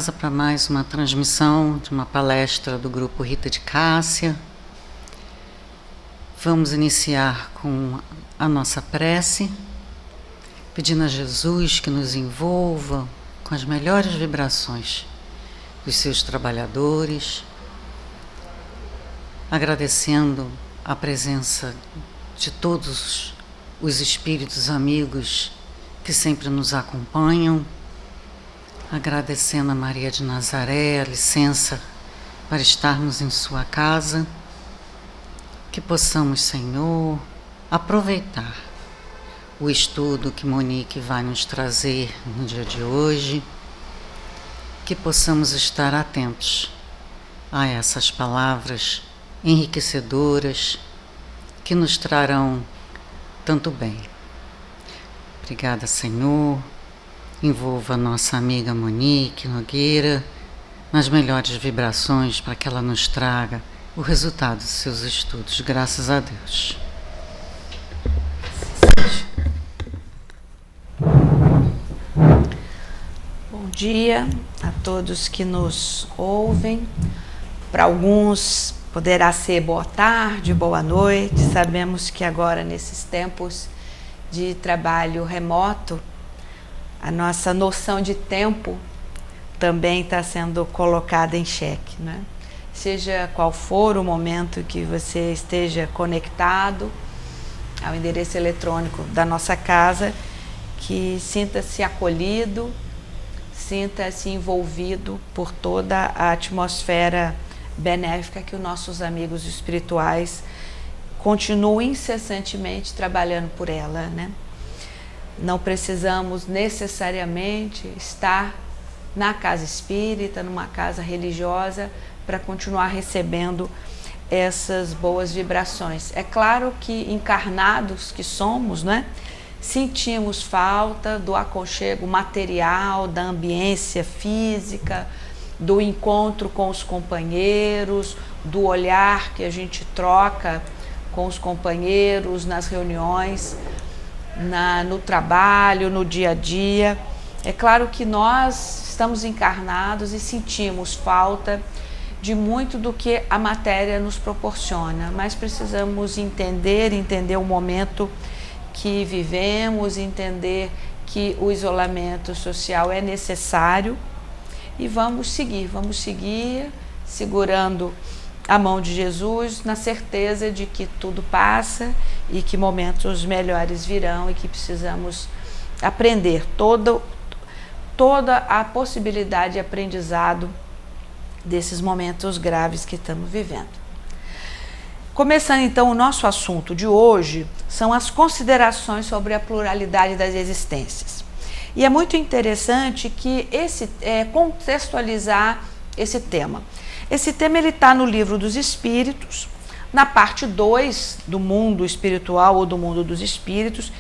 Para mais uma transmissão de uma palestra do grupo Rita de Cássia. Vamos iniciar com a nossa prece, pedindo a Jesus que nos envolva com as melhores vibrações dos seus trabalhadores, agradecendo a presença de todos os espíritos amigos que sempre nos acompanham, agradecendo a Maria de Nazaré a licença para estarmos em sua casa, que possamos, Senhor, aproveitar o estudo que Monique vai nos trazer no dia de hoje, que possamos estar atentos a essas palavras enriquecedoras que nos trarão tanto bem. Obrigada, Senhor. Envolva a nossa amiga Monique Nogueira nas melhores vibrações para que ela nos traga o resultado dos seus estudos. Graças a Deus. Bom dia a todos que nos ouvem. Para alguns poderá ser boa tarde, boa noite. Sabemos que agora, nesses tempos de trabalho remoto, a nossa noção de tempo também está sendo colocada em xeque, né? Seja qual for o momento que você esteja conectado ao endereço eletrônico da nossa casa, que sinta-se acolhido, sinta-se envolvido por toda a atmosfera benéfica que os nossos amigos espirituais continuam incessantemente trabalhando por ela, né? Não precisamos necessariamente estar na casa espírita, numa casa religiosa, para continuar recebendo essas boas vibrações. É claro que, encarnados que somos, né, sentimos falta do aconchego material, da ambiência física, do encontro com os companheiros, do olhar que a gente troca com os companheiros nas reuniões, no trabalho, no dia a dia. É claro que nós estamos encarnados e sentimos falta de muito do que a matéria nos proporciona, mas precisamos entender o momento que vivemos, entender que o isolamento social é necessário e vamos seguir segurando a mão de Jesus, na certeza de que tudo passa e que momentos melhores virão e que precisamos aprender toda a possibilidade de aprendizado desses momentos graves que estamos vivendo. Começando então o nosso assunto de hoje, são as considerações sobre a pluralidade das existências. E é muito interessante que contextualizar esse tema. Esse tema está no Livro dos Espíritos, na parte 2 do mundo espiritual ou do mundo dos espíritos,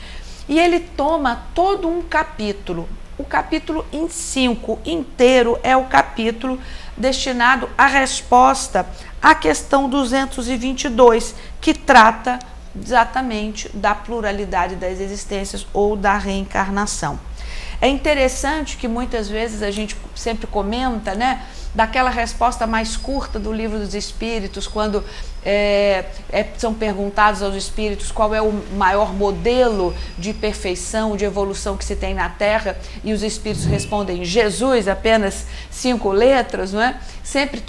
e ele toma todo um capítulo. O capítulo em 5 inteiro é o capítulo destinado à resposta à questão 222, que trata exatamente da pluralidade das existências ou da reencarnação. É interessante que muitas vezes a gente sempre comenta, né, daquela resposta mais curta do Livro dos Espíritos, quando são perguntados aos espíritos qual é o maior modelo de perfeição, de evolução que se tem na Terra, e os espíritos respondem Jesus, apenas 5 letras, não é? Sempre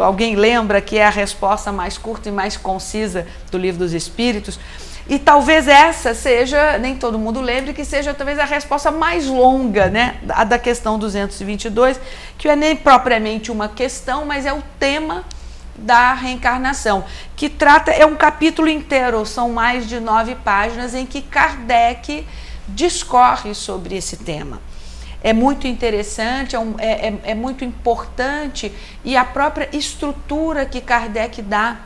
alguém lembra que é a resposta mais curta e mais concisa do Livro dos Espíritos. E talvez essa seja, nem todo mundo lembre, que seja talvez a resposta mais longa, né, a da questão 222, que não é nem propriamente uma questão, mas é o tema da reencarnação, que é um capítulo inteiro, são mais de 9 páginas em que Kardec discorre sobre esse tema. É muito interessante, é muito importante, e a própria estrutura que Kardec dá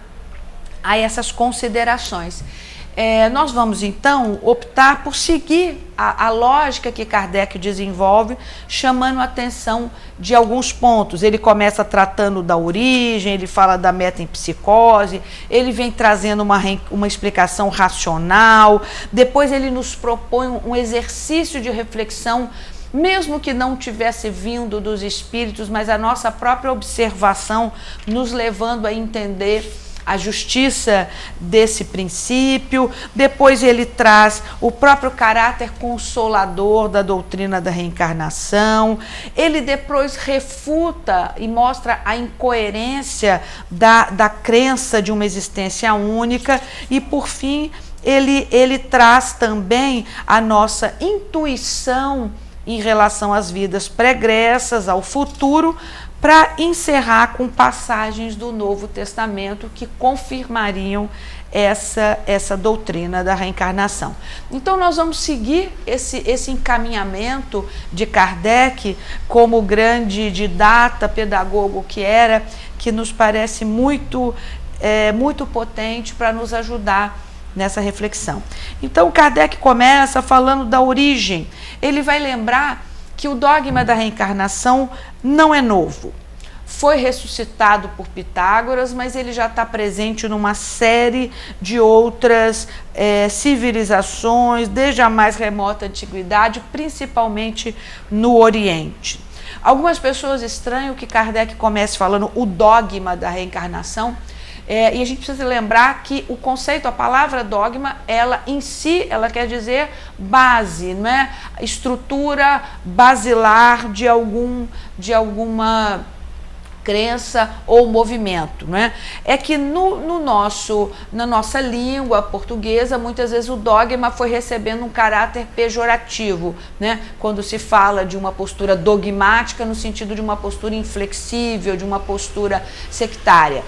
a essas considerações. Nós vamos então optar por seguir a lógica que Kardec desenvolve, chamando a atenção de alguns pontos. Ele começa tratando da origem, ele fala da metempsicose, ele vem trazendo uma explicação racional, depois ele nos propõe um exercício de reflexão mesmo que não tivesse vindo dos espíritos, mas a nossa própria observação nos levando a entender a justiça desse princípio. Depois ele traz o próprio caráter consolador da doutrina da reencarnação. Ele depois refuta e mostra a incoerência da crença de uma existência única. E, por fim, ele traz também a nossa intuição em relação às vidas pregressas, ao futuro, para encerrar com passagens do Novo Testamento que confirmariam essa doutrina da reencarnação. Então nós vamos seguir esse encaminhamento de Kardec como grande didata, pedagogo que era, que nos parece muito potente para nos ajudar nessa reflexão. Então Kardec começa falando da origem. Ele vai lembrar que o dogma da reencarnação não é novo. Foi ressuscitado por Pitágoras, mas ele já está presente numa série de outras civilizações, desde a mais remota antiguidade, principalmente no Oriente. Algumas pessoas estranham que Kardec comece falando o dogma da reencarnação, e a gente precisa lembrar que o conceito, a palavra dogma, ela em si, ela quer dizer base, não é? Estrutura basilar de alguma crença ou movimento, não é? É que na nossa língua portuguesa, muitas vezes o dogma foi recebendo um caráter pejorativo, né? Quando se fala de uma postura dogmática no sentido de uma postura inflexível, de uma postura sectária.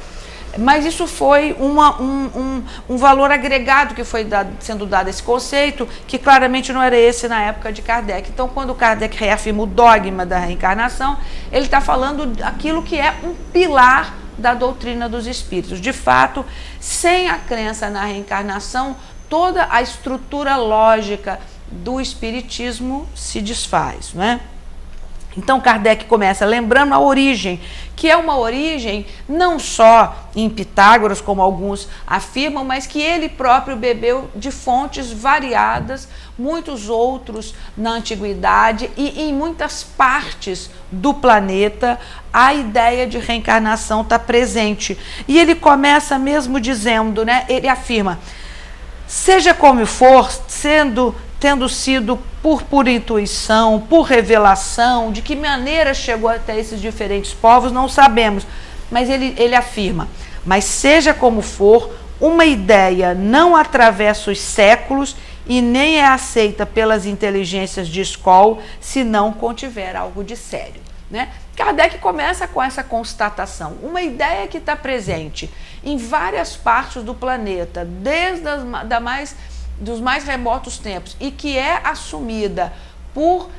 Mas isso foi um valor agregado que foi sendo dado a esse conceito, que claramente não era esse na época de Kardec. Então, quando Kardec reafirma o dogma da reencarnação, ele está falando aquilo que é um pilar da doutrina dos espíritos. De fato, sem a crença na reencarnação, toda a estrutura lógica do espiritismo se desfaz, não é? Então Kardec começa lembrando a origem, que é uma origem não só em Pitágoras, como alguns afirmam, mas que ele próprio bebeu de fontes variadas, muitos outros na antiguidade, e em muitas partes do planeta a ideia de reencarnação está presente. E ele começa mesmo dizendo, né, ele afirma: seja como for, tendo sido por intuição, por revelação, de que maneira chegou até esses diferentes povos, não sabemos. Mas ele afirma: mas seja como for, uma ideia não atravessa os séculos e nem é aceita pelas inteligências de escola se não contiver algo de sério, né? Kardec começa com essa constatação, uma ideia que está presente em várias partes do planeta, desde dos mais remotos tempos, e que é assumida por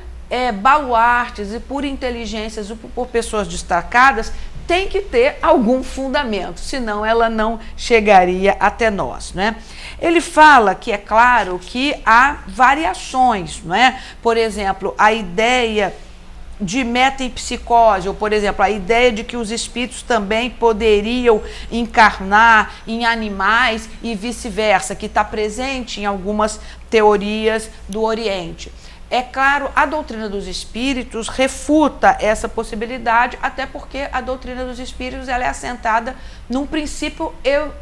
baluartes e por inteligências ou por pessoas destacadas, tem que ter algum fundamento, senão ela não chegaria até nós, né? Ele fala que é claro que há variações, não é? Por exemplo, a ideia de metempsicose, ou, por exemplo, a ideia de que os espíritos também poderiam encarnar em animais e vice-versa, que está presente em algumas teorias do Oriente. É claro, a doutrina dos espíritos refuta essa possibilidade, até porque a doutrina dos espíritos ela é assentada num princípio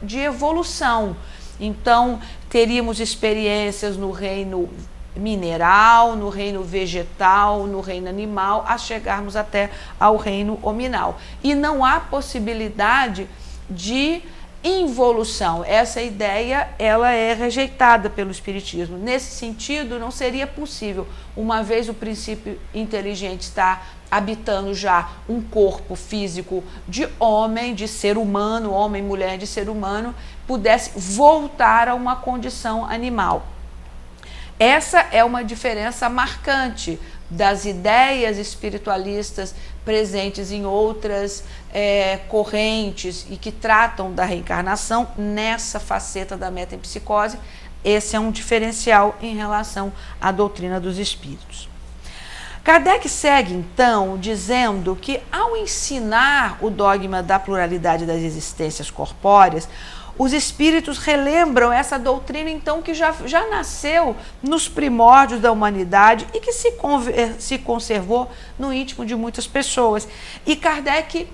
de evolução. Então, teríamos experiências no reino mineral, no reino vegetal, no reino animal, a chegarmos até ao reino hominal. E não há possibilidade de involução. Essa ideia ela é rejeitada pelo espiritismo. Nesse sentido, não seria possível, uma vez o princípio inteligente está habitando já um corpo físico de homem, de ser humano, homem, mulher, de ser humano, pudesse voltar a uma condição animal. Essa é uma diferença marcante das ideias espiritualistas presentes em outras correntes e que tratam da reencarnação nessa faceta da metempsicose. Esse é um diferencial em relação à doutrina dos espíritos. Kardec segue, então, dizendo que, ao ensinar o dogma da pluralidade das existências corpóreas, os espíritos relembram essa doutrina, então, que já nasceu nos primórdios da humanidade e que se conservou no íntimo de muitas pessoas. E Kardec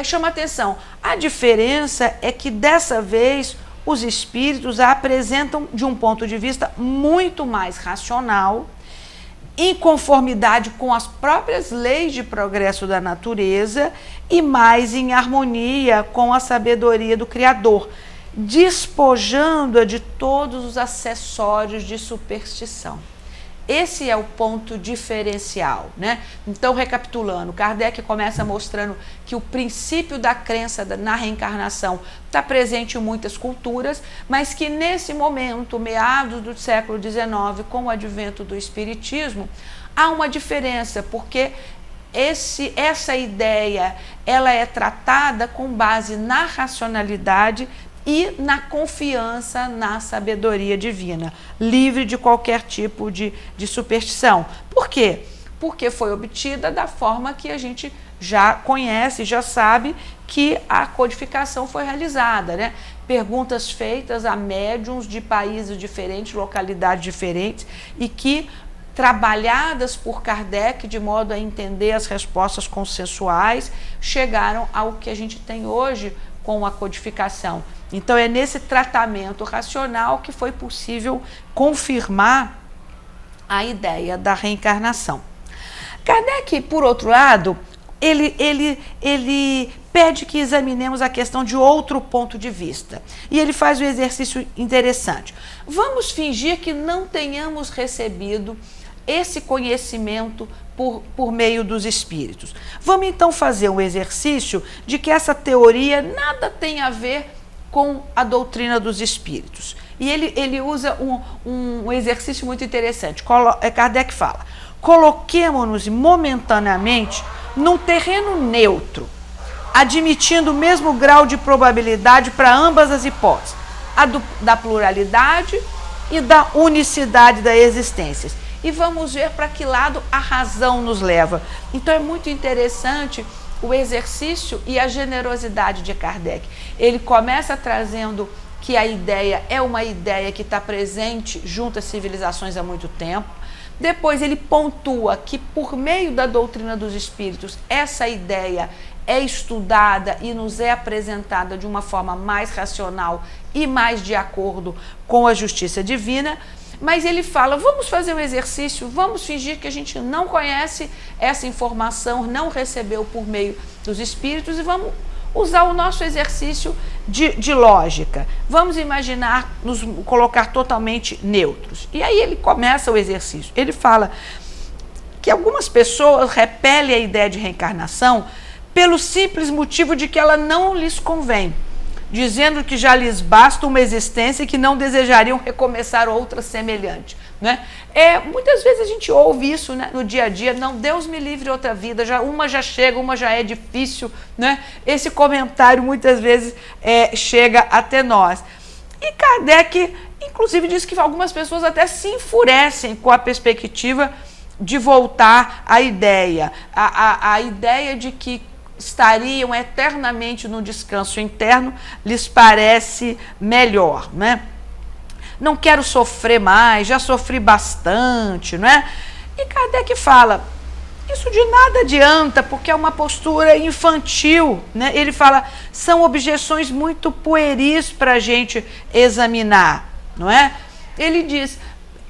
chama atenção. A diferença é que, dessa vez, os espíritos a apresentam de um ponto de vista muito mais racional, em conformidade com as próprias leis de progresso da natureza e mais em harmonia com a sabedoria do Criador, despojando-a de todos os acessórios de superstição. Esse é o ponto diferencial, né? Então, recapitulando, Kardec começa mostrando que o princípio da crença na reencarnação está presente em muitas culturas, mas que nesse momento, meados do século XIX, com o advento do Espiritismo, há uma diferença, porque essa ideia ela é tratada com base na racionalidade e na confiança na sabedoria divina, livre de qualquer tipo de superstição. Por quê? Porque foi obtida da forma que a gente já conhece, já sabe que a codificação foi realizada, né? Perguntas feitas a médiuns de países diferentes, localidades diferentes, e que, trabalhadas por Kardec de modo a entender as respostas consensuais, chegaram ao que a gente tem hoje com a codificação. Então, é nesse tratamento racional que foi possível confirmar a ideia da reencarnação. Kardec, por outro lado, ele pede que examinemos a questão de outro ponto de vista. E ele faz um exercício interessante. Vamos fingir que não tenhamos recebido esse conhecimento por meio dos espíritos. Vamos então fazer um exercício de que essa teoria nada tem a ver com a doutrina dos espíritos. E ele usa um exercício muito interessante. Kardec fala: coloquemo-nos momentaneamente num terreno neutro, admitindo o mesmo grau de probabilidade para ambas as hipóteses, da pluralidade e da unicidade da existência. E vamos ver para que lado a razão nos leva. Então, é muito interessante o exercício e a generosidade de Kardec. Ele começa trazendo que a ideia é uma ideia que está presente junto às civilizações há muito tempo. Depois ele pontua que, por meio da doutrina dos espíritos, essa ideia é estudada e nos é apresentada de uma forma mais racional e mais de acordo com a justiça divina. Mas ele fala: vamos fazer um exercício, vamos fingir que a gente não conhece essa informação, não recebeu por meio dos espíritos, e vamos usar o nosso exercício de lógica. Vamos imaginar, nos colocar totalmente neutros. E aí ele começa o exercício. Ele fala que algumas pessoas repelem a ideia de reencarnação pelo simples motivo de que ela não lhes convém, dizendo que já lhes basta uma existência e que não desejariam recomeçar outra semelhante, né? Muitas vezes a gente ouve isso, né, no dia a dia: não, Deus me livre outra vida, uma já chega, uma já é difícil, né? Esse comentário muitas vezes chega até nós. E Kardec, inclusive, diz que algumas pessoas até se enfurecem com a perspectiva de voltar à ideia, a ideia de que estariam eternamente no descanso interno lhes parece melhor, né? Não quero sofrer mais, já sofri bastante, não é? E Kardec fala: isso de nada adianta, porque é uma postura infantil, né? Ele fala: são objeções muito pueris para a gente examinar, não é? Ele diz: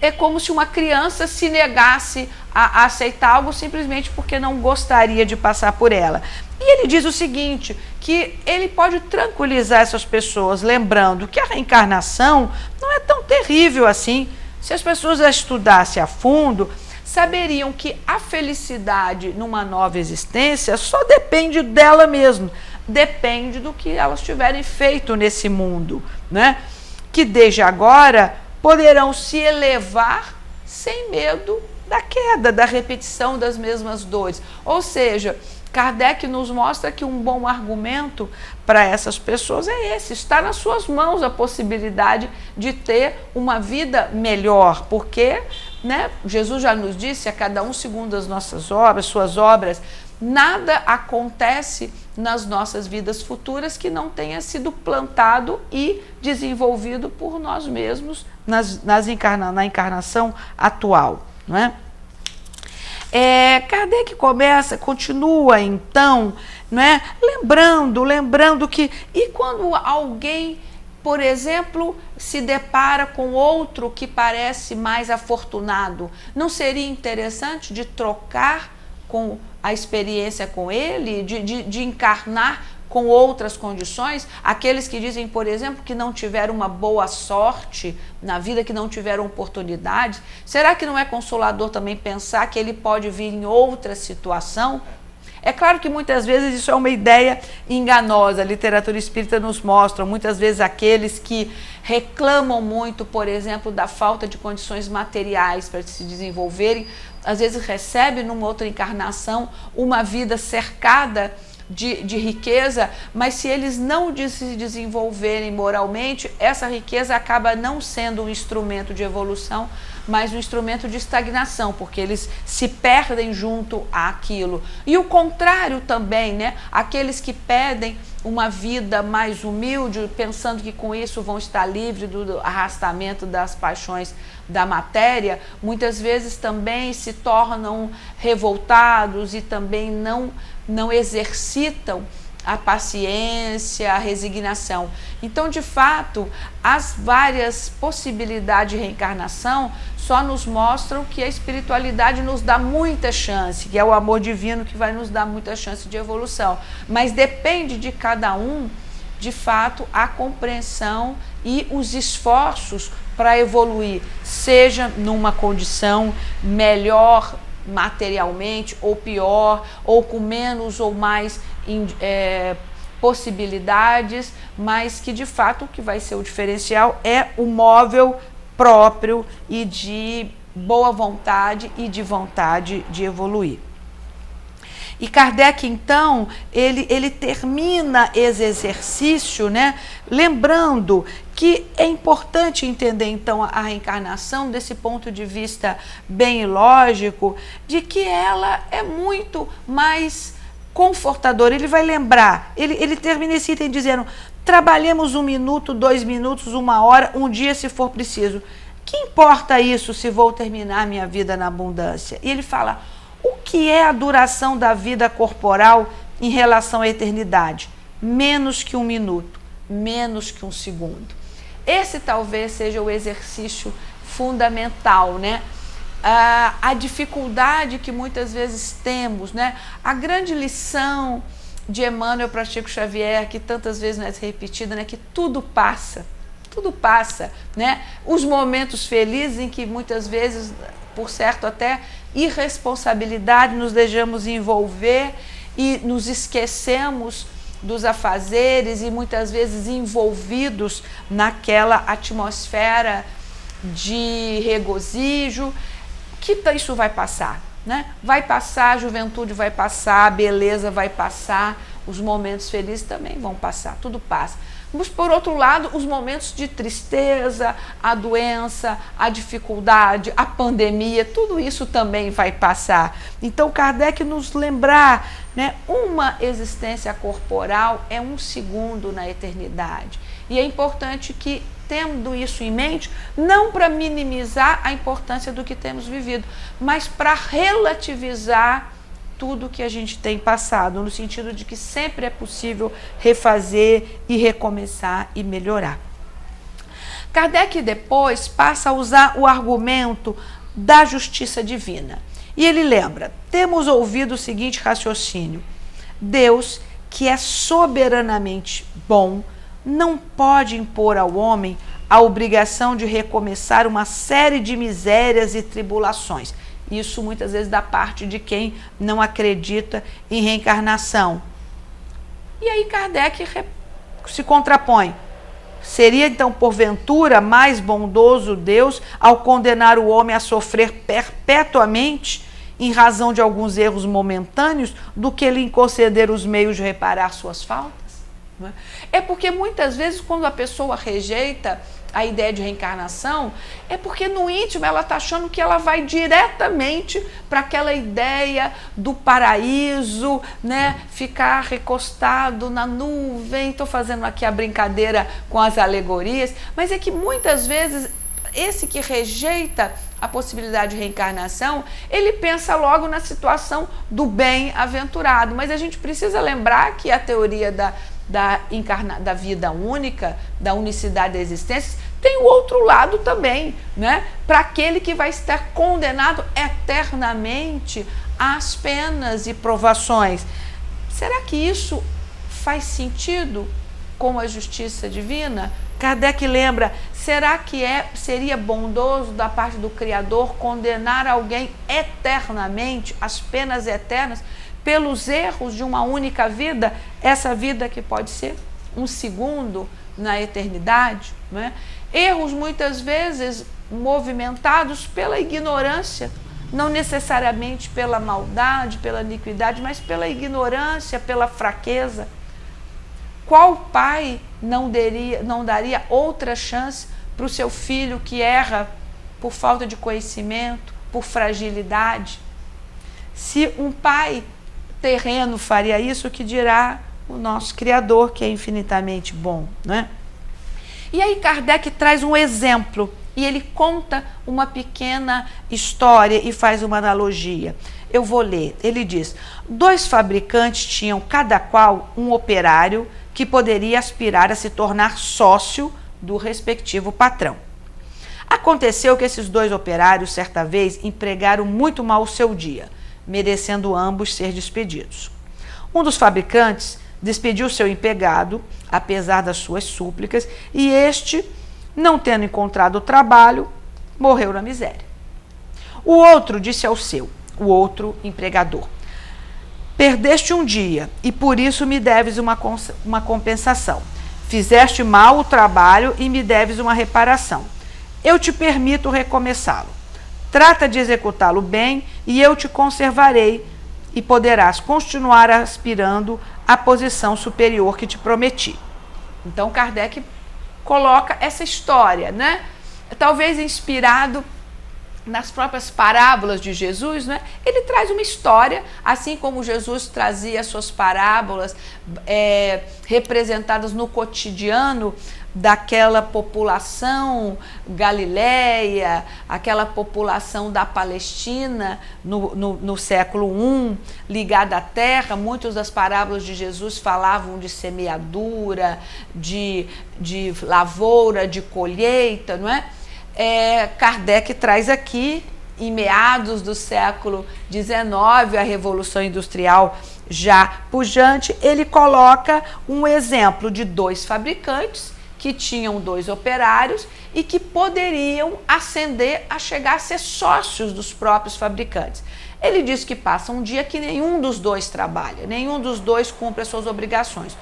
é como se uma criança se negasse a aceitar algo simplesmente porque não gostaria de passar por ela. E ele diz o seguinte, que ele pode tranquilizar essas pessoas, lembrando que a reencarnação não é tão terrível assim. Se as pessoas a estudassem a fundo, saberiam que a felicidade numa nova existência só depende dela mesma, depende do que elas tiverem feito nesse mundo, né? Que desde agora poderão se elevar sem medo da queda, da repetição das mesmas dores. Ou seja, Kardec nos mostra que um bom argumento para essas pessoas é esse: está nas suas mãos a possibilidade de ter uma vida melhor, porque, né, Jesus já nos disse: a cada um segundo as nossas obras, suas obras, nada acontece nas nossas vidas futuras que não tenha sido plantado e desenvolvido por nós mesmos na encarnação atual, não é? Kardec continua então, não é? Lembrando que, e quando alguém, por exemplo, se depara com outro que parece mais afortunado, não seria interessante de trocar com a experiência com ele, de encarnar com outras condições? Aqueles que dizem, por exemplo, que não tiveram uma boa sorte na vida, que não tiveram oportunidade, será que não é consolador também pensar que ele pode vir em outra situação? É claro que muitas vezes isso é uma ideia enganosa, a literatura espírita nos mostra, muitas vezes aqueles que reclamam muito, por exemplo, da falta de condições materiais para se desenvolverem, às vezes recebem numa outra encarnação uma vida cercada de riqueza, mas se eles não se desenvolverem moralmente, essa riqueza acaba não sendo um instrumento de evolução, mas um instrumento de estagnação, porque eles se perdem junto àquilo. E o contrário também, né? Aqueles que pedem uma vida mais humilde, pensando que com isso vão estar livres do arrastamento das paixões da matéria, muitas vezes também se tornam revoltados e também não exercitam a paciência, a resignação. Então, de fato, as várias possibilidades de reencarnação só nos mostram que a espiritualidade nos dá muita chance, que é o amor divino que vai nos dar muita chance de evolução. Mas depende de cada um, de fato, a compreensão e os esforços para evoluir, seja numa condição melhor materialmente ou pior, ou com menos ou mais possibilidades, mas que de fato o que vai ser o diferencial é o móvel próprio e de boa vontade e de vontade de evoluir. E Kardec, então, ele termina esse exercício, né, lembrando que é importante entender, então, a reencarnação desse ponto de vista bem lógico, de que ela é muito mais confortadora. Ele vai lembrar, ele termina esse item dizendo: trabalhemos 1 minuto, 2 minutos, 1 hora, um dia se for preciso. Que importa isso se vou terminar minha vida na abundância? E ele fala: o que é a duração da vida corporal em relação à eternidade? Menos que 1 minuto, menos que 1 segundo. Esse talvez seja o exercício fundamental, né? A dificuldade que muitas vezes temos, né? A grande lição de Emmanuel para Chico Xavier, que tantas vezes não é repetida, né? Que tudo passa, né? Os momentos felizes em que muitas vezes, por certo, até irresponsabilidade, nos deixamos envolver e nos esquecemos dos afazeres e muitas vezes envolvidos naquela atmosfera de regozijo, que isso vai passar, né? Vai passar, a juventude vai passar, a beleza vai passar, os momentos felizes também vão passar, tudo passa. Mas, por outro lado, os momentos de tristeza, a doença, a dificuldade, a pandemia, tudo isso também vai passar. Então, Kardec nos lembrar, né, uma existência corporal é 1 segundo na eternidade. E é importante que, tendo isso em mente, não para minimizar a importância do que temos vivido, mas para relativizar tudo que a gente tem passado, no sentido de que sempre é possível refazer e recomeçar e melhorar. Kardec depois passa a usar o argumento da justiça divina. E ele lembra: temos ouvido o seguinte raciocínio: Deus, que é soberanamente bom, não pode impor ao homem a obrigação de recomeçar uma série de misérias e tribulações. Isso muitas vezes da parte de quem não acredita em reencarnação. E aí Kardec se contrapõe: seria então porventura mais bondoso Deus ao condenar o homem a sofrer perpetuamente em razão de alguns erros momentâneos do que lhe conceder os meios de reparar suas faltas? Não é? É porque muitas vezes quando a pessoa rejeita a ideia de reencarnação, é porque no íntimo ela está achando que ela vai diretamente para aquela ideia do paraíso, né? Ficar recostado na nuvem. Estou fazendo aqui a brincadeira com as alegorias, mas é que muitas vezes esse que rejeita a possibilidade de reencarnação, ele pensa logo na situação do bem-aventurado. Mas a gente precisa lembrar que a teoria da vida única, da unicidade da existência, tem o outro lado também, né? Para aquele que vai estar condenado eternamente às penas e provações. Será que isso faz sentido com a justiça divina? Kardec lembra, será que seria bondoso da parte do Criador condenar alguém eternamente, às penas eternas, pelos erros de uma única vida, essa vida que pode ser um segundo na eternidade, não é? Erros muitas vezes movimentados pela ignorância, não necessariamente pela maldade, pela iniquidade, mas pela ignorância, pela fraqueza. Qual pai não daria outra chance para o seu filho que erra por falta de conhecimento, por fragilidade? Se um pai terreno faria isso, o que dirá o nosso Criador, que é infinitamente bom, né? E aí Kardec traz um exemplo, e ele conta uma pequena história e faz uma analogia. Eu vou ler. Ele diz: 2 fabricantes tinham cada qual um operário que poderia aspirar a se tornar sócio do respectivo patrão. Aconteceu que esses 2 operários, certa vez, empregaram muito mal o seu dia, merecendo ambos ser despedidos. Um dos fabricantes despediu seu empregado, apesar das suas súplicas, e este, não tendo encontrado trabalho, morreu na miséria. O outro disse ao o outro empregador: perdeste um dia e por isso me deves uma compensação. Fizeste mal o trabalho e me deves uma reparação. Eu te permito recomeçá-lo. Trata de executá-lo bem e eu te conservarei e poderás continuar aspirando à posição superior que te prometi. Então Kardec coloca essa história, né? Talvez inspirado nas próprias parábolas de Jesus, né? Ele traz uma história, assim como Jesus trazia suas parábolas representadas no cotidiano daquela população galileia, aquela população da Palestina no século I, ligada à terra. Muitas das parábolas de Jesus falavam de semeadura, de lavoura, de colheita, não é? Kardec traz aqui, em meados do século XIX, a Revolução Industrial já pujante, ele coloca um exemplo de 2 fabricantes que tinham 2 operários e que poderiam ascender a chegar a ser sócios dos próprios fabricantes. Ele diz que passa um dia que nenhum dos 2 trabalha, nenhum dos 2 cumpre as suas obrigações.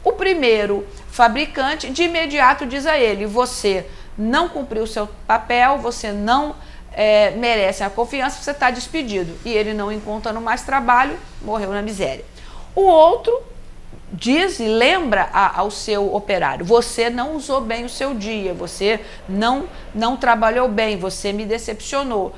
O primeiro fabricante, de imediato, diz a ele: você não cumpriu o seu papel, você não merece a confiança, você está despedido. E ele, não encontrando mais trabalho, morreu na miséria. O outro diz e lembra ao seu operário: você não usou bem o seu dia, você não trabalhou bem, você me decepcionou,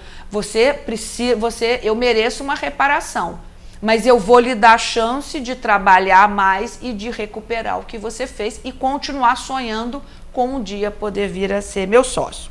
eu mereço uma reparação, mas eu vou lhe dar a chance de trabalhar mais e de recuperar o que você fez e continuar sonhando com um dia poder vir a ser meu sócio.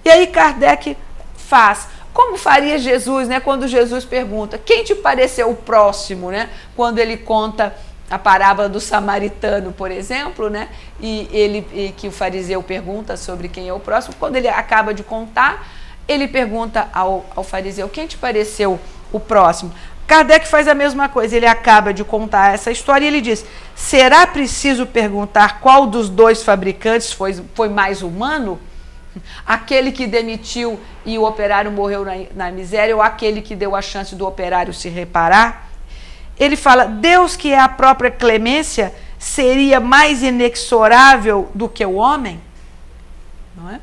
E aí Kardec faz como faria Jesus, né? Quando Jesus pergunta: quem te pareceu o próximo, né? Quando ele conta a parábola do samaritano, por exemplo, né? E que o fariseu pergunta sobre quem é o próximo. Quando ele acaba de contar, ele pergunta ao fariseu: quem te pareceu o próximo? Kardec faz a mesma coisa, ele acaba de contar essa história e ele diz: será preciso perguntar qual dos 2 fabricantes foi mais humano? Aquele que demitiu e o operário morreu na miséria, ou aquele que deu a chance do operário se reparar? Ele fala: Deus, que é a própria clemência, seria mais inexorável do que o homem? Não é?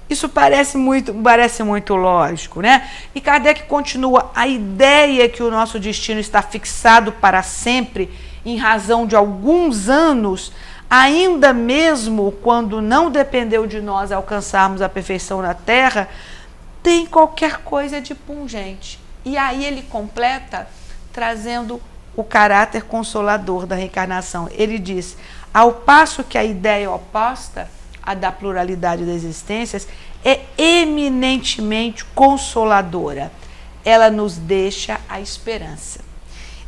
Isso parece muito lógico, né? E Kardec continua: a ideia que o nosso destino está fixado para sempre, em razão de alguns anos, ainda mesmo quando não dependeu de nós alcançarmos a perfeição na Terra, tem qualquer coisa de pungente. E aí ele completa trazendo o caráter consolador da reencarnação. Ele diz: ao passo que a ideia oposta, a da pluralidade das existências, é eminentemente consoladora. Ela nos deixa a esperança.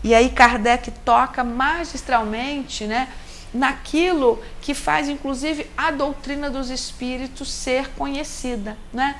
E aí Kardec toca magistralmente, né, naquilo que faz, inclusive, a doutrina dos espíritos ser conhecida, né?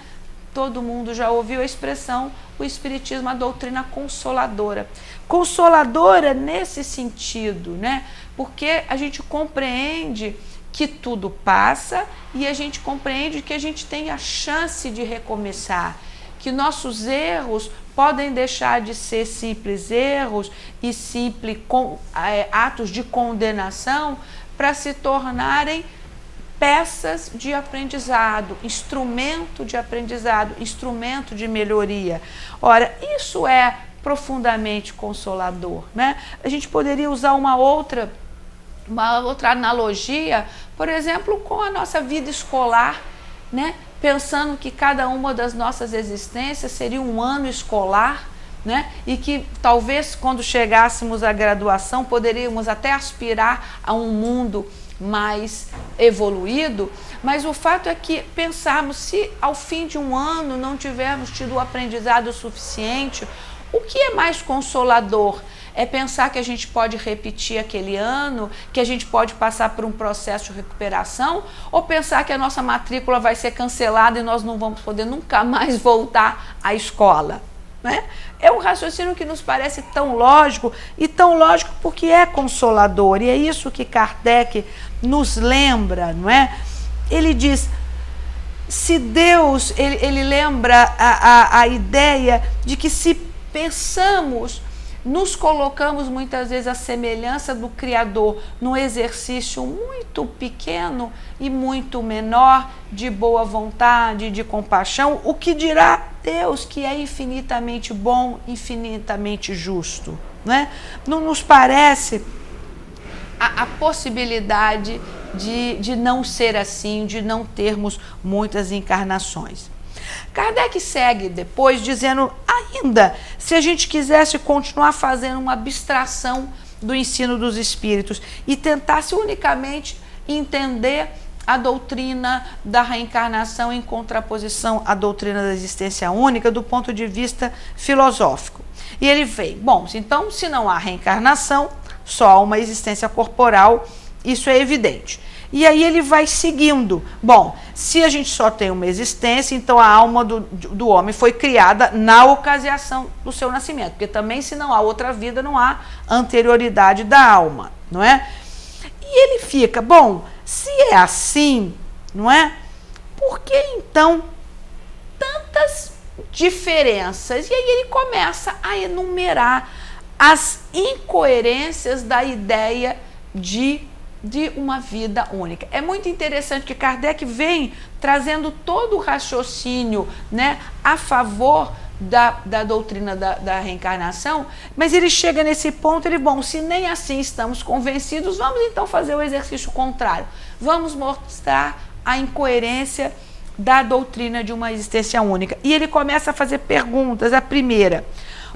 Todo mundo já ouviu a expressão, o espiritismo, a doutrina consoladora. Consoladora nesse sentido, né? Porque a gente compreende que tudo passa e a gente compreende que a gente tem a chance de recomeçar, que nossos erros podem deixar de ser simples erros e simples atos de condenação para se tornarem peças de aprendizado, instrumento de aprendizado, instrumento de melhoria. Ora, isso é profundamente consolador, né? A gente poderia usar uma outra analogia, por exemplo, com a nossa vida escolar, né? Pensando que cada uma das nossas existências seria um ano escolar, né? E que talvez quando chegássemos à graduação poderíamos até aspirar a um mundo mais evoluído, mas o fato é que pensarmos, se ao fim de um ano não tivermos tido o aprendizado suficiente, o que é mais consolador? É pensar que a gente pode repetir aquele ano, que a gente pode passar por um processo de recuperação, ou pensar que a nossa matrícula vai ser cancelada e nós não vamos poder nunca mais voltar à escola, né? É um raciocínio que nos parece tão lógico, e tão lógico porque é consolador, e é isso que Kardec nos lembra, não é? Ele diz, se Deus, ele lembra a ideia de que se pensamos, nos colocamos muitas vezes à semelhança do Criador num exercício muito pequeno e muito menor de boa vontade, de compaixão, o que dirá Deus, que é infinitamente bom, infinitamente justo, né? Não nos parece a possibilidade de não ser assim, de não termos muitas encarnações. Kardec segue depois dizendo ainda, se a gente quisesse continuar fazendo uma abstração do ensino dos espíritos e tentasse unicamente entender a doutrina da reencarnação em contraposição à doutrina da existência única do ponto de vista filosófico. E ele vem, bom, então se não há reencarnação, só há uma existência corporal, isso é evidente. E aí ele vai seguindo. Bom, se a gente só tem uma existência, então a alma do homem foi criada na ocasião do seu nascimento. Porque também, se não há outra vida, não há anterioridade da alma, não é? E ele fica, bom, se é assim, não é? Por que então tantas diferenças? E aí ele começa a enumerar as incoerências da ideia de uma vida única. É muito interessante que Kardec vem trazendo todo o raciocínio, né, a favor da doutrina da reencarnação, mas ele chega nesse ponto, bom, se nem assim estamos convencidos, vamos então fazer o exercício contrário. Vamos mostrar a incoerência da doutrina de uma existência única. E ele começa a fazer perguntas. A primeira: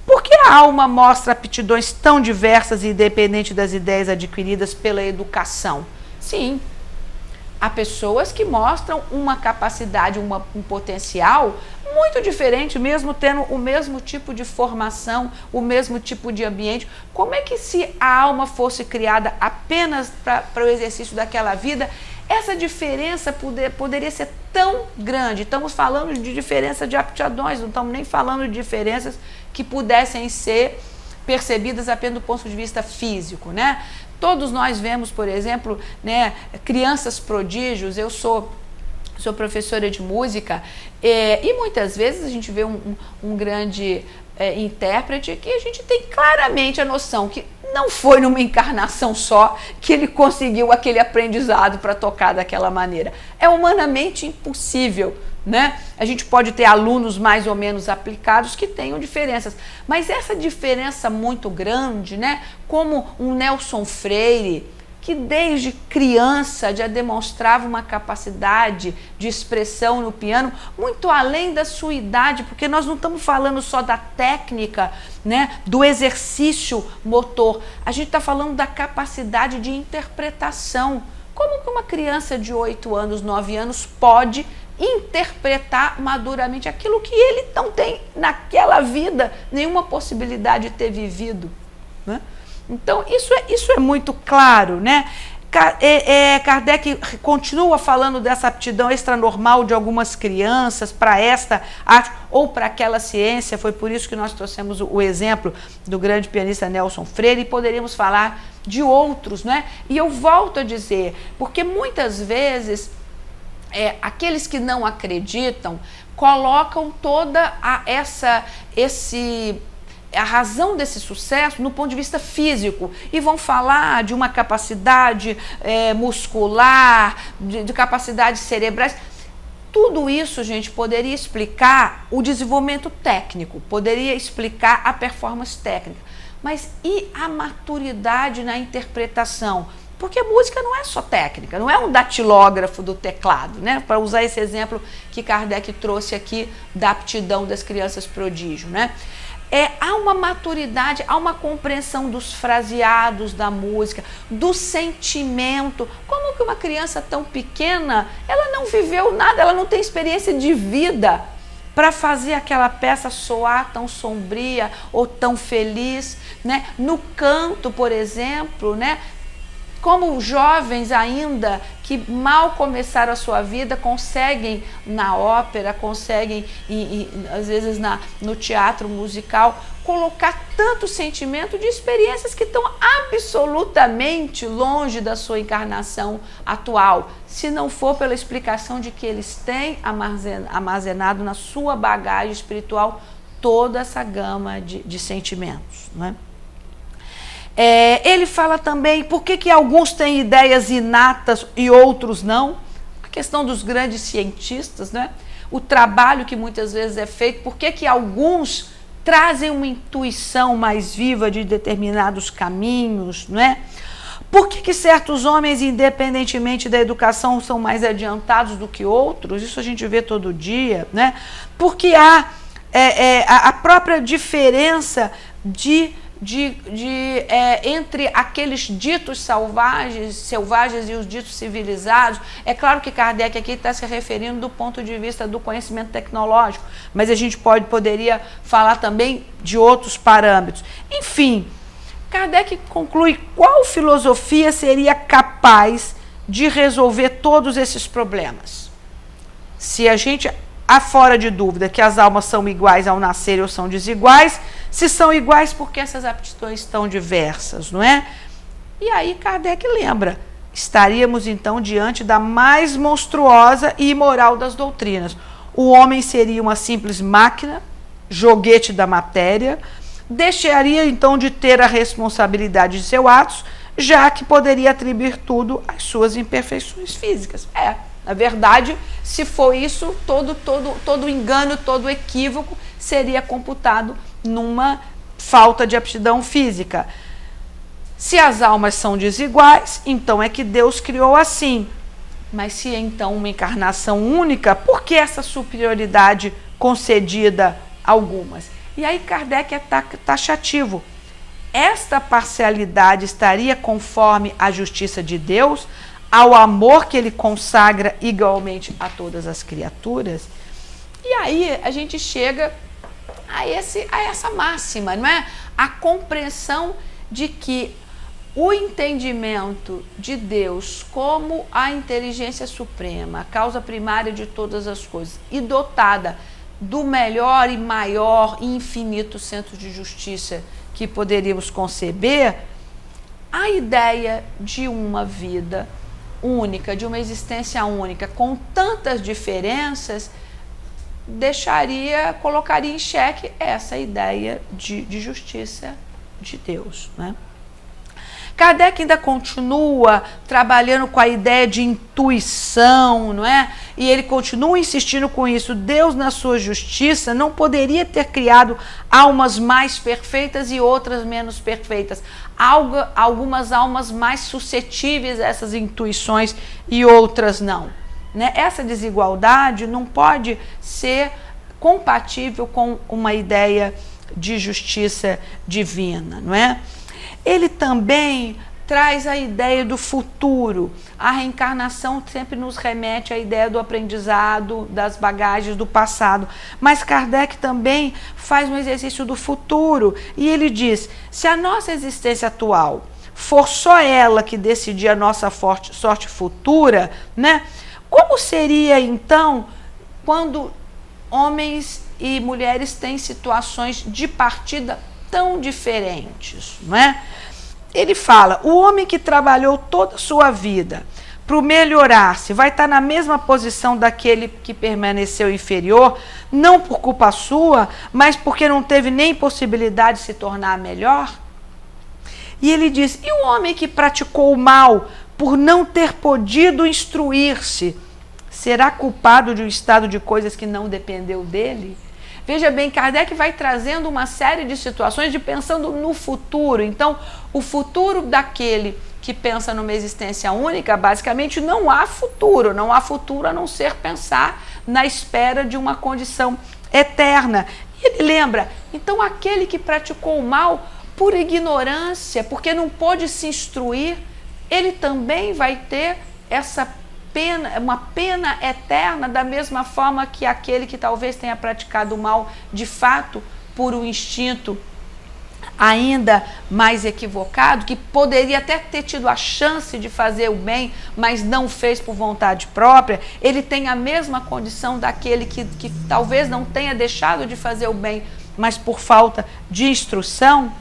por que a alma mostra aptidões tão diversas e independentes das ideias adquiridas pela educação? Sim, há pessoas que mostram uma capacidade, um potencial muito diferente, mesmo tendo o mesmo tipo de formação, o mesmo tipo de ambiente. Como é que, se a alma fosse criada apenas para o exercício daquela vida, essa diferença poderia ser tão grande? Estamos falando de diferença de aptidões, não estamos nem falando de diferenças que pudessem ser percebidas apenas do ponto de vista físico, né? Todos nós vemos, por exemplo, né, crianças prodígios. Eu sou professora de música e muitas vezes a gente vê um grande intérprete que a gente tem claramente a noção que não foi numa encarnação só que ele conseguiu aquele aprendizado para tocar daquela maneira. É humanamente impossível, né? A gente pode ter alunos mais ou menos aplicados que tenham diferenças, mas essa diferença muito grande, né? Como um Nelson Freire, que desde criança já demonstrava uma capacidade de expressão no piano, muito além da sua idade, porque nós não estamos falando só da técnica, né, do exercício motor, a gente está falando da capacidade de interpretação. Como que uma criança de 8 anos, 9 anos pode interpretar maduramente aquilo que ele não tem naquela vida nenhuma possibilidade de ter vivido, né? Então, isso é muito claro, né? Kardec continua falando dessa aptidão extranormal de algumas crianças para esta arte ou para aquela ciência. Foi por isso que nós trouxemos o exemplo do grande pianista Nelson Freire, e poderíamos falar de outros, né? E eu volto a dizer, porque muitas vezes aqueles que não acreditam colocam toda a razão desse sucesso no ponto de vista físico e vão falar de uma capacidade muscular, de capacidades cerebrais. Tudo isso, gente, poderia explicar o desenvolvimento técnico, poderia explicar a performance técnica, mas e a maturidade na interpretação? Porque música não é só técnica, não é um datilógrafo do teclado, né? Para usar esse exemplo que Kardec trouxe aqui da aptidão das crianças prodígio, né? Há uma maturidade, há uma compreensão dos fraseados da música, do sentimento. Como que uma criança tão pequena, ela não viveu nada, ela não tem experiência de vida para fazer aquela peça soar tão sombria ou tão feliz, né? No canto, por exemplo, né? Como jovens ainda que mal começaram a sua vida conseguem na ópera, conseguem às vezes no teatro musical colocar tanto sentimento de experiências que estão absolutamente longe da sua encarnação atual, se não for pela explicação de que eles têm armazenado na sua bagagem espiritual toda essa gama de sentimentos, não é? Ele fala também por que alguns têm ideias inatas e outros não. A questão dos grandes cientistas, né? O trabalho que muitas vezes é feito, por que alguns trazem uma intuição mais viva de determinados caminhos, né? Por que certos homens, independentemente da educação, são mais adiantados do que outros? Isso a gente vê todo dia, né? Porque há a própria diferença entre aqueles ditos selvagens e os ditos civilizados. É claro que Kardec aqui está se referindo do ponto de vista do conhecimento tecnológico, mas a gente poderia falar também de outros parâmetros. Enfim, Kardec conclui qual filosofia seria capaz de resolver todos esses problemas. Se a gente há fora de dúvida que as almas são iguais ao nascer ou são desiguais, se são iguais, por que essas aptidões estão diversas, não é? E aí Kardec lembra, estaríamos então diante da mais monstruosa e imoral das doutrinas. O homem seria uma simples máquina, joguete da matéria, deixaria então de ter a responsabilidade de seus atos, já que poderia atribuir tudo às suas imperfeições físicas. Na verdade, se for isso, todo engano, todo equívoco seria computado numa falta de aptidão física. Se as almas são desiguais, então é que Deus criou assim. Mas se é então uma encarnação única, por que essa superioridade concedida a algumas? E aí Kardec é taxativo. Esta parcialidade estaria conforme a justiça de Deus, ao amor que ele consagra igualmente a todas as criaturas? E aí a gente chega a essa máxima, não é? A compreensão de que o entendimento de Deus como a inteligência suprema, a causa primária de todas as coisas, e dotada do melhor e maior e infinito centro de justiça que poderíamos conceber, a ideia de uma vida única, de uma existência única, com tantas diferenças, colocaria em xeque essa ideia de justiça de Deus, né? Kardec ainda continua trabalhando com a ideia de intuição, não é? e ele continua insistindo com isso, Deus, na sua justiça, não poderia ter criado almas mais perfeitas e outras menos perfeitas. Algumas almas mais suscetíveis a essas intuições e outras não. Né? Essa desigualdade não pode ser compatível com uma ideia de justiça divina, não é? Ele também traz a ideia do futuro. A reencarnação sempre nos remete à ideia do aprendizado, das bagagens do passado. Mas Kardec também faz um exercício do futuro. E ele diz, se a nossa existência atual for só ela que decidir a nossa sorte futura, né? Como seria, então, quando homens e mulheres têm situações de partida tão diferentes, não é? Ele fala, o homem que trabalhou toda a sua vida para melhorar-se vai estar na mesma posição daquele que permaneceu inferior, não por culpa sua, mas porque não teve nem possibilidade de se tornar melhor? E ele diz, e o homem que praticou o mal por não ter podido instruir-se, será culpado de um estado de coisas que não dependeu dele? Veja bem, Kardec vai trazendo uma série de situações de pensando no futuro. Então, o futuro daquele que pensa numa existência única, basicamente não há futuro a não ser pensar na espera de uma condição eterna. E ele lembra, então aquele que praticou o mal por ignorância, porque não pôde se instruir, ele também vai ter essa pena, uma pena eterna, da mesma forma que aquele que talvez tenha praticado o mal de fato por um instinto ainda mais equivocado, que poderia até ter tido a chance de fazer o bem, mas não fez por vontade própria, ele tem a mesma condição daquele que talvez não tenha deixado de fazer o bem, mas por falta de instrução.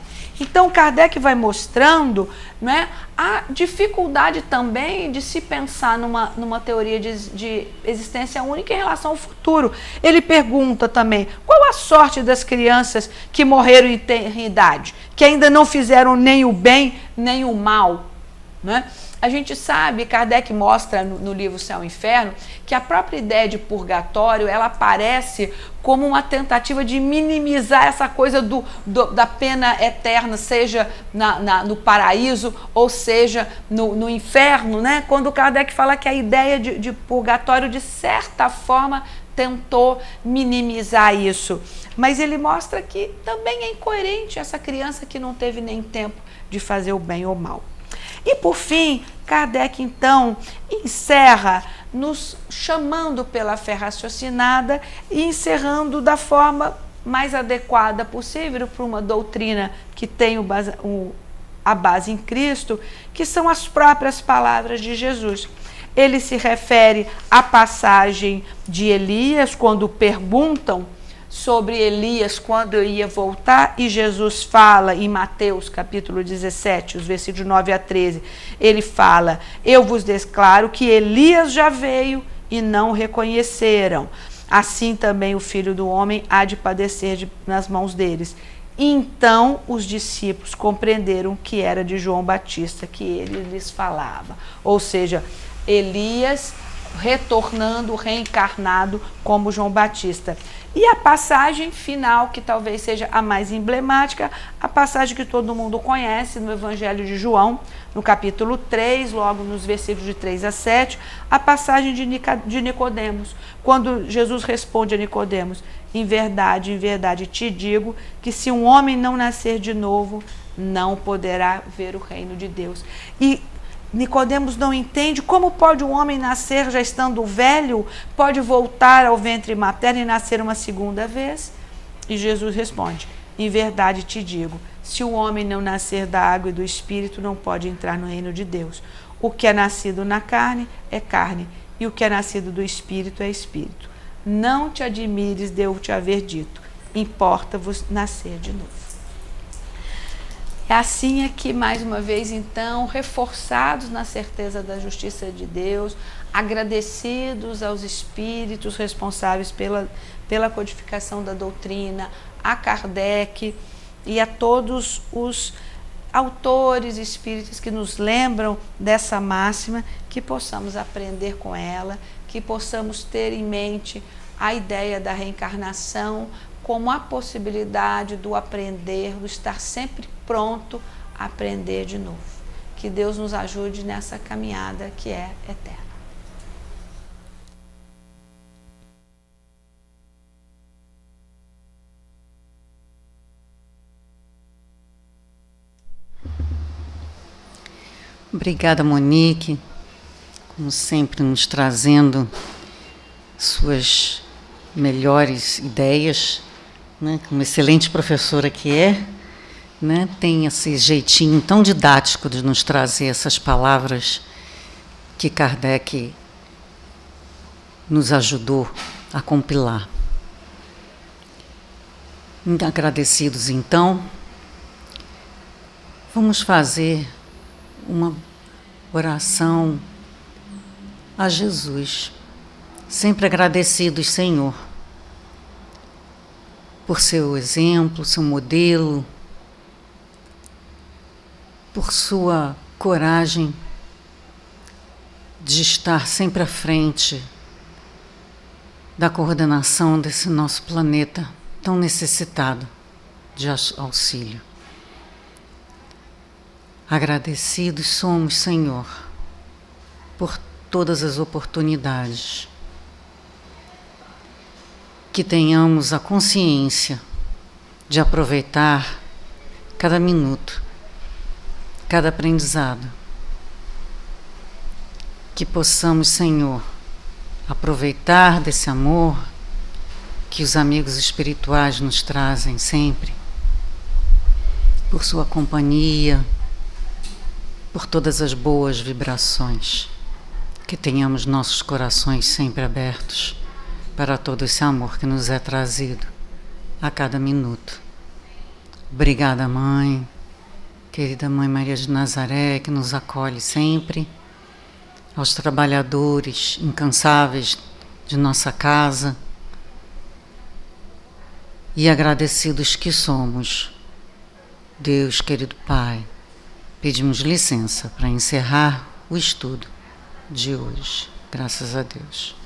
Então, Kardec vai mostrando, né, a dificuldade também de se pensar numa teoria de existência única em relação ao futuro. Ele pergunta também, qual a sorte das crianças que morreram em idade, que ainda não fizeram nem o bem, nem o mal, né? A gente sabe, Kardec mostra no livro Céu e Inferno, que a própria ideia de purgatório, ela aparece como uma tentativa de minimizar essa coisa da pena eterna, seja no paraíso ou seja no inferno, né? Quando Kardec fala que a ideia de purgatório, de certa forma, tentou minimizar isso. Mas ele mostra que também é incoerente essa criança que não teve nem tempo de fazer o bem ou o mal. E por fim, Kardec então encerra nos chamando pela fé raciocinada e encerrando da forma mais adequada possível para uma doutrina que tem a base em Cristo, que são as próprias palavras de Jesus. Ele se refere à passagem de Elias, quando perguntam sobre Elias quando ia voltar, e Jesus fala em Mateus capítulo 17, os versículos 9 a 13, ele fala, eu vos declaro que Elias já veio e não o reconheceram, assim também o Filho do Homem há de padecer nas mãos deles. Então os discípulos compreenderam que era de João Batista que ele lhes falava, ou seja, Elias retornando, reencarnado como João Batista. E a passagem final, que talvez seja a mais emblemática, a passagem que todo mundo conhece no Evangelho de João, no capítulo 3, logo nos versículos de 3 a 7, a passagem de Nicodemos, quando Jesus responde a Nicodemos, em verdade te digo, que se um homem não nascer de novo, não poderá ver o reino de Deus. E Nicodemos não entende como pode um homem nascer já estando velho, pode voltar ao ventre materno e nascer uma segunda vez? E Jesus responde, em verdade te digo, se o homem não nascer da água e do Espírito, não pode entrar no reino de Deus. O que é nascido na carne é carne, e o que é nascido do Espírito é Espírito. Não te admires de eu te haver dito, importa-vos nascer de novo. É assim aqui, mais uma vez, então, reforçados na certeza da justiça de Deus, agradecidos aos espíritos responsáveis pela codificação da doutrina, a Kardec e a todos os autores espíritas que nos lembram dessa máxima, que possamos aprender com ela, que possamos ter em mente a ideia da reencarnação como a possibilidade do aprender, do estar sempre pronto a aprender de novo. Que Deus nos ajude nessa caminhada que é eterna. Obrigada, Monique, como sempre nos trazendo suas melhores ideias, né? Como excelente professora que é, né? Tem esse jeitinho tão didático de nos trazer essas palavras que Kardec nos ajudou a compilar. Agradecidos, então, vamos fazer uma oração a Jesus, sempre agradecidos, Senhor, por seu exemplo, seu modelo, por sua coragem de estar sempre à frente da coordenação desse nosso planeta tão necessitado de auxílio. Agradecidos somos, Senhor, por todas as oportunidades. Que tenhamos a consciência de aproveitar cada minuto, cada aprendizado. Que possamos, Senhor, aproveitar desse amor que os amigos espirituais nos trazem sempre, por sua companhia, por todas as boas vibrações, que tenhamos nossos corações sempre abertos para todo esse amor que nos é trazido a cada minuto. Obrigada, Mãe, querida Mãe Maria de Nazaré, que nos acolhe sempre, aos trabalhadores incansáveis de nossa casa, e agradecidos que somos, Deus, querido Pai, pedimos licença para encerrar o estudo de hoje. Graças a Deus.